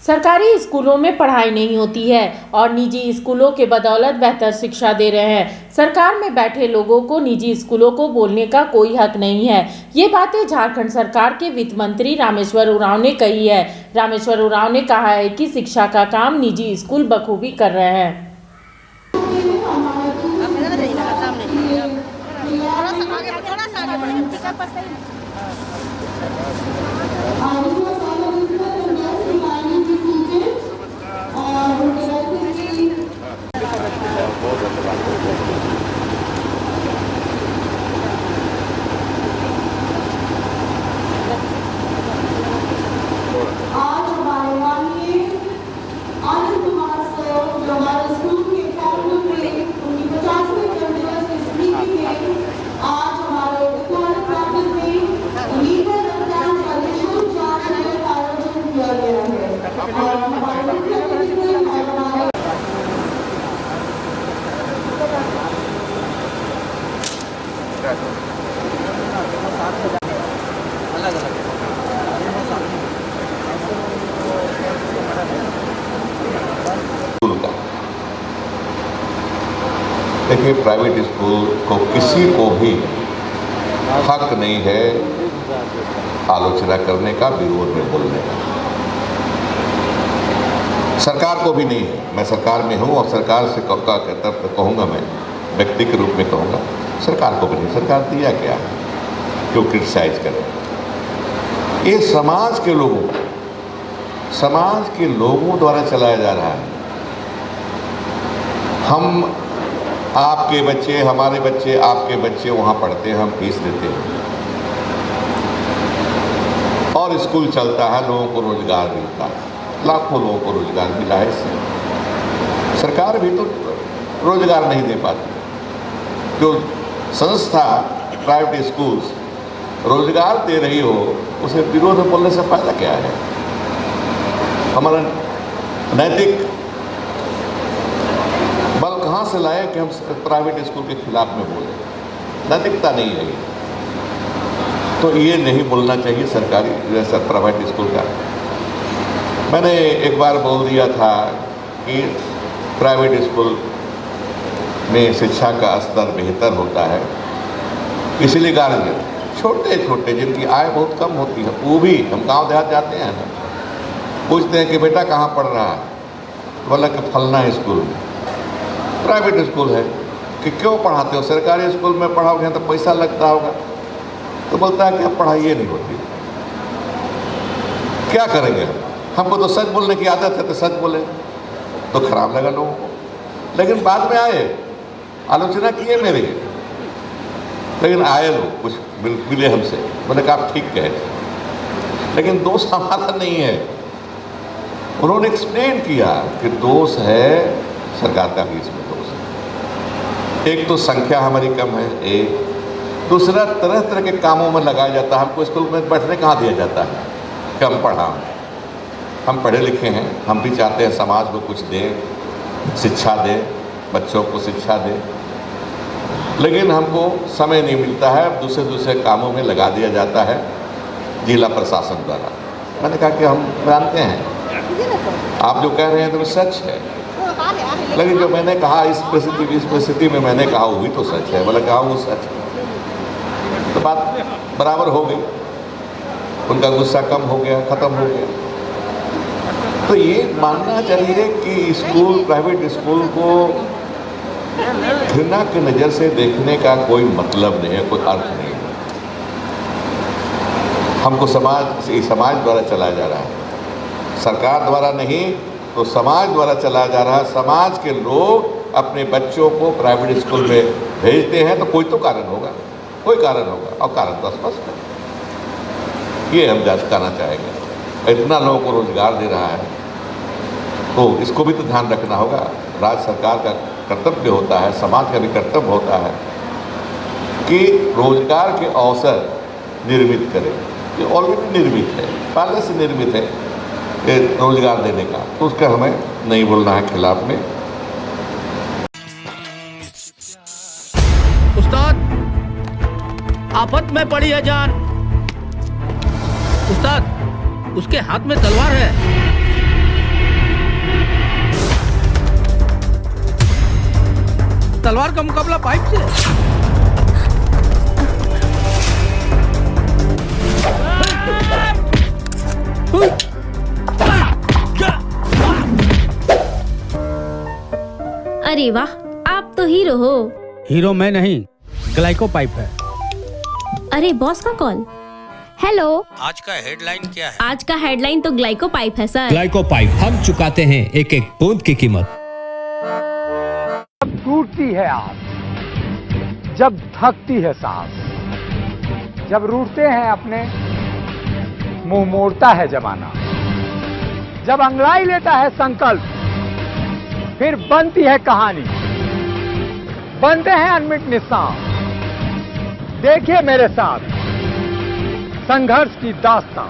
सरकारी स्कूलों में पढ़ाई नहीं होती है और निजी स्कूलों के बदौलत बेहतर शिक्षा दे रहे हैं। सरकार में बैठे लोगों को निजी स्कूलों को बोलने का कोई हक नहीं है। ये बातें झारखंड सरकार के वित्त मंत्री रामेश्वर उरांव ने कही है। रामेश्वर उरांव ने कहा है कि शिक्षा का काम निजी स्कूल बखूबी कर रहे हैं। देखिए, प्राइवेट स्कूल को किसी को भी हक नहीं है आलोचना करने का, विरोध में बोलने का। सरकार को भी नहीं है। मैं सरकार में हूँ और सरकार से कहूँगा, मैं व्यक्ति के रूप में कहूँगा, सरकार को भी नहीं। सरकार दिया क्या क्यों क्रिटिसाइज करें? ये समाज के लोगों द्वारा चलाया जा रहा है। हम आपके बच्चे, हमारे बच्चे, आपके बच्चे वहाँ पढ़ते हैं, हम फीस देते हैं और स्कूल चलता है, लोगों को रोजगार मिलता है, लाखों लोगों को रोजगार मिला है इससे। सरकार भी तो रोजगार नहीं दे पाती। जो संस्था प्राइवेट स्कूल्स रोजगार दे रही हो, उसे विरोध में बोलने से फायदा क्या है? हमारा नैतिक बल कहाँ से लाए कि हम प्राइवेट स्कूल के खिलाफ में बोलें? नैतिकता नहीं है ये। तो ये नहीं बोलना चाहिए सरकारी प्राइवेट स्कूल का। मैंने एक बार बोल दिया था कि प्राइवेट स्कूल में शिक्षा का स्तर बेहतर होता है, इसलिए गार्जियन छोटे छोटे जिनकी आय बहुत कम होती है, वो भी, हम गांव देहात जाते हैं ना, पूछते हैं कि बेटा कहाँ पढ़ रहा है? बोला कि फलना स्कूल में। प्राइवेट स्कूल है कि क्यों पढ़ाते हो? सरकारी स्कूल में पढ़ाओगे तो पैसा लगता होगा। तो बोलता है कि अब पढ़ाई ये नहीं होती। क्या करेंगे? हमको तो सच बोलने की आदत है, तो सच बोले तो खराब लगा लोगों को। लेकिन बाद में आए, आलोचना किए मेरी, लेकिन आए लोग, कुछ मिले हमसे, बोले कि आप ठीक कहे थे, लेकिन दोष हमारा नहीं है। उन्होंने एक्सप्लेन किया कि दोष है सरकार का भी, इसमें दोष है। एक तो संख्या हमारी कम है, एक दूसरा तरह तरह के कामों में लगाया जाता है। हमको स्कूल में बैठने कहाँ दिया जाता है? कम पढ़ा, हम पढ़े लिखे हैं, हम भी चाहते हैं समाज को कुछ दें, शिक्षा दें, बच्चों को शिक्षा दें, लेकिन हमको समय नहीं मिलता है। दूसरे कामों में लगा दिया जाता है जिला प्रशासन द्वारा। मैंने कहा कि हम जानते हैं आप जो कह रहे हैं तो सच है, लेकिन जो मैंने कहा इस परिस्थिति में मैंने कहा वो भी तो सच है। बोला कहा वो सच है, तो बात बराबर हो गई, उनका गुस्सा कम हो गया, ख़त्म हो गया। तो ये मानना चाहिए कि स्कूल, प्राइवेट स्कूल को घृणा की नज़र से देखने का कोई मतलब नहीं है, कोई अर्थ नहीं है। हमको समाज द्वारा चलाया जा रहा है, सरकार द्वारा नहीं, तो समाज द्वारा चलाया जा रहा है। समाज के लोग अपने बच्चों को प्राइवेट स्कूल में भेजते हैं तो कोई तो कारण होगा, कोई कारण होगा, और कारण तो स्पष्ट है। ये हम कहना चाहेंगे। इतना लोगों को रोजगार दे रहा है तो इसको भी तो ध्यान रखना होगा। राज्य सरकार का कर्तव्य होता है, समाज का भी कर्तव्य होता है कि रोजगार के अवसर निर्मित करें। ये ऑलरेडी निर्मित है, पहले से निर्मित है रोजगार देने का, तो उसका हमें नहीं बोलना है खिलाफ में। उस्ताद, आफत में पड़ी है जान। उस्ताद, उसके हाथ में तलवार है। तलवार का मुकाबला पाइप से है। अरे वाह, आप तो हीरो हो। हीरो मैं नहीं, ग्लाइको पाइप है। अरे बॉस का कॉल। हेलो, आज का हेडलाइन क्या है? आज का हेडलाइन तो ग्लाइको पाइप है सर। ग्लाइको पाइप, हम चुकाते हैं एक एक बूंद की कीमत। जब टूटती है आस, जब थकती है सांस, जब रूठते हैं अपने, मुंह मोड़ता है जमाना, जब अंगड़ाई लेता है संकल्प, फिर बनती है कहानी, बनते हैं अनमिट निशान। देखिए मेरे साथ संघर्ष की दास्तां।